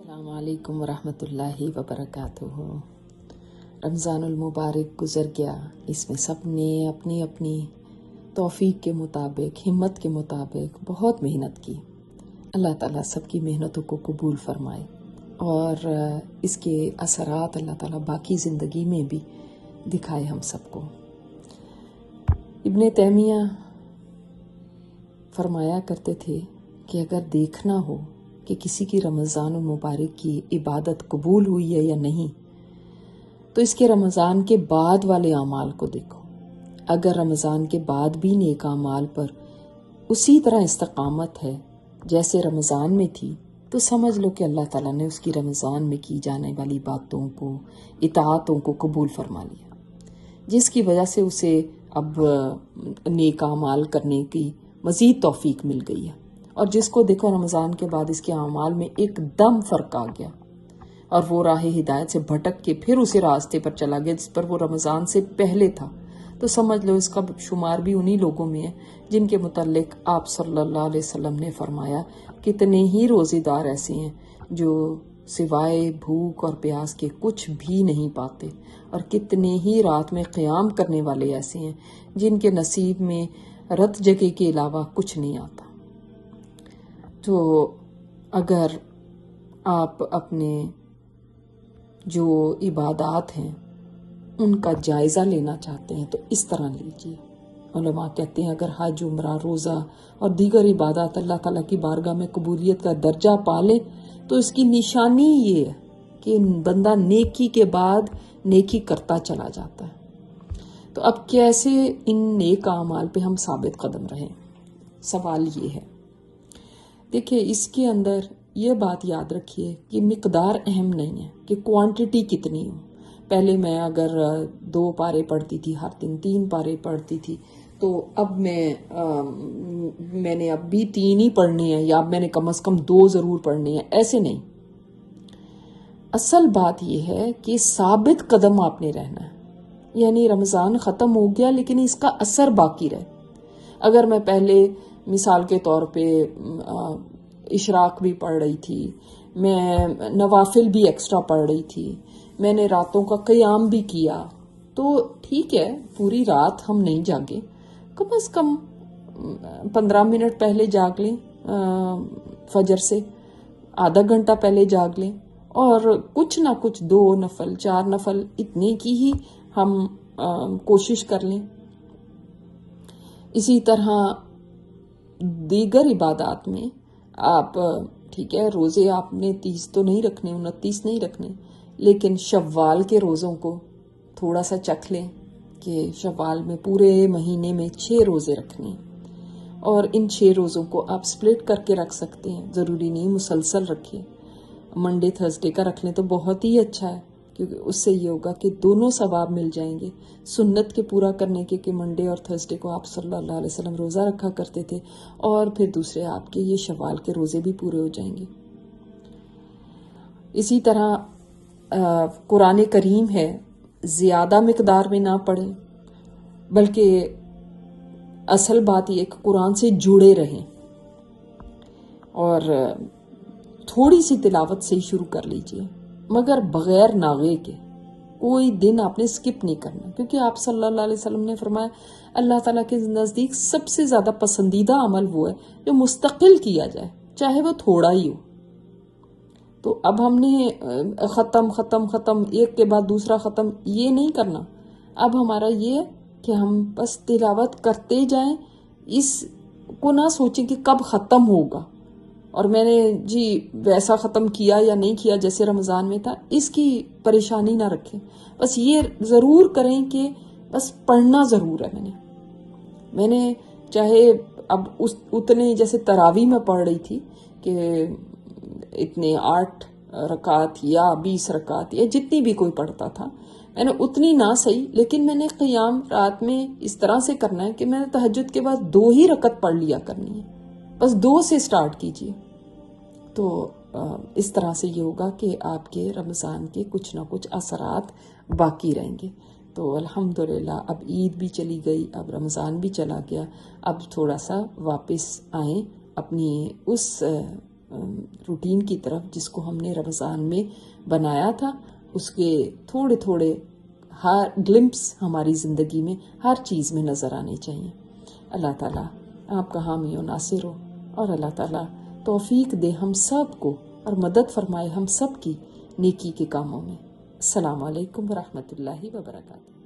अस्सलाम वालेकुम वरहमतुल्लाहि वबरकातुहू। रमज़ानुल मुबारक गुज़र गया। इसमें सब ने अपनी अपनी तौफ़ीक के मुताबिक, हिम्मत के मुताबिक बहुत मेहनत की। अल्लाह ताला सबकी मेहनतों को कबूल फ़रमाए और इसके असरात अल्लाह ताला बाकी ज़िंदगी में भी दिखाए हम सबको। इब्ने तैमिया फरमाया करते थे कि अगर देखना हो कि किसी की रमज़ान मुबारक की इबादत कबूल हुई है या नहीं, तो इसके रमज़ान के बाद वाले अमाल को देखो। अगर रमज़ान के बाद भी नेक अमाल पर उसी तरह इस्तकामत है जैसे रमज़ान में थी, तो समझ लो कि अल्लाह ताला ने उसकी रमज़ान में की जाने वाली बातों को, इताअतों को कबूल फरमा लिया, जिसकी वजह से उसे अब नेक अमाल करने की मज़ीद तौफीक मिल गई है। और जिसको देखो रमज़ान के बाद इसके अमाल में एकदम फ़र्क आ गया और वो राह हिदायत से भटक के फिर उसी रास्ते पर चला गया जिस पर वो रमज़ान से पहले था, तो समझ लो इसका शुमार भी उन्हीं लोगों में है जिनके मुतल्लिक आप सल्लल्लाहु अलैहि वसल्लम ने फरमाया, कितने ही रोज़ेदार ऐसे हैं जो सिवाय भूख और प्यास के कुछ भी नहीं पाते, और कितने ही रात में क़याम करने वाले ऐसे हैं जिनके नसीब में रत जगह के अलावा कुछ नहीं आता। तो अगर आप अपने जो इबादात हैं उनका जायज़ा लेना चाहते हैं तो इस तरह लीजिए। उलमा कहते हैं अगर हज, उम्रा, रोज़ा और दीगर इबादत अल्लाह ताला की बारगाह में कबूलियत का दर्जा पा ले तो इसकी निशानी ये है कि बंदा नेकी के बाद नेकी करता चला जाता है। तो अब कैसे इन नेक आमाल पे हम साबित कदम रहें, सवाल ये है। देखिए, इसके अंदर ये बात याद रखिए कि मिकदार अहम नहीं है कि क्वांटिटी कितनी हो। पहले मैं अगर 2 पारे पढ़ती थी हर दिन, 3 पारे पढ़ती थी, तो अब मैंने अब भी 3 ही पढ़ने हैं या अब मैंने कम से कम 2 ज़रूर पढ़ने हैं, ऐसे नहीं। असल बात यह है कि साबित कदम आपने रहना है, यानी रमज़ान ख़त्म हो गया लेकिन इसका असर बाकी रहे। अगर मैं पहले मिसाल के तौर पे इशराक भी पढ़ रही थी, मैं नवाफिल भी एक्स्ट्रा पढ़ रही थी, मैंने रातों का क़याम भी किया, तो ठीक है, पूरी रात हम नहीं जागे, कम से कम 15 मिनट पहले जाग लें, फजर से आधा घंटा पहले जाग लें और कुछ ना कुछ 2 नफल 4 नफल इतने की ही हम कोशिश कर लें। इसी तरह दीगर इबादत में आप ठीक है, रोज़े आपने 30 तो नहीं रखने, 29 नहीं रखने, लेकिन शव्वाल के रोज़ों को थोड़ा सा चख लें कि शव्वाल में पूरे महीने में 6 रोज़े रखने हैं और इन 6 रोज़ों को आप स्प्लिट करके रख सकते हैं, ज़रूरी नहीं मुसलसल रखिए। मंडे थर्सडे का रख लें तो बहुत ही अच्छा है, क्योंकि उससे ये होगा कि दोनों सवाब मिल जाएंगे। सुन्नत के पूरा करने के कि मंडे और थर्सडे को आप सल्लल्लाहु अलैहि वसल्लम रोज़ा रखा करते थे और फिर दूसरे आपके ये शवाल के रोज़े भी पूरे हो जाएंगे। इसी तरह कुरान करीम है, ज़्यादा मिकदार में ना पढ़ें, बल्कि असल बात ये कि कुरान से जुड़े रहें और थोड़ी सी तिलावत से ही शुरू कर लीजिए, मगर बग़ैर नागे के। कोई दिन आपने स्किप नहीं करना, क्योंकि आप सल्लल्लाहु अलैहि वसल्लम ने फरमाया अल्लाह ताला के नज़दीक सबसे ज़्यादा पसंदीदा अमल वो है जो मुस्तकिल किया जाए, चाहे वो थोड़ा ही हो। तो अब हमने ख़त्म एक के बाद दूसरा ख़त्म ये नहीं करना। अब हमारा ये है कि हम बस तिलावत करते जाएं, इसको ना सोचें कि कब ख़त्म होगा और मैंने जी वैसा ख़त्म किया या नहीं किया जैसे रमज़ान में था, इसकी परेशानी ना रखें। बस ये ज़रूर करें कि बस पढ़ना ज़रूर है। मैंने चाहे अब उतने जैसे तरावी में पढ़ रही थी कि इतने 8 रकात या 20 रकात या जितनी भी कोई पढ़ता था, मैंने उतनी ना सही, लेकिन मैंने क़याम रात में इस तरह से करना है कि मैंने तहज्जुद के बाद 2 ही रकत पढ़ लिया करनी है, बस 2 से स्टार्ट कीजिए। तो इस तरह से ये होगा कि आपके रमज़ान के कुछ ना कुछ असरात बाकी रहेंगे। तो अल्हम्दुलिल्लाह अब ईद भी चली गई, अब रमज़ान भी चला गया, अब थोड़ा सा वापस आएँ अपनी उस روٹین کی طرف جس کو ہم نے رمضان میں بنایا تھا، اس کے تھوڑے تھوڑے ہر گلمپس ہماری زندگی میں ہر چیز میں نظر آنے چاہیے۔ اللہ تعالیٰ آپ کا حامی و ناصر ہو، اور اللہ تعالیٰ توفیق دے ہم سب کو، اور مدد فرمائے ہم سب کی نیکی کے کاموں میں۔ السلام علیکم ورحمۃ اللہ وبرکاتہ۔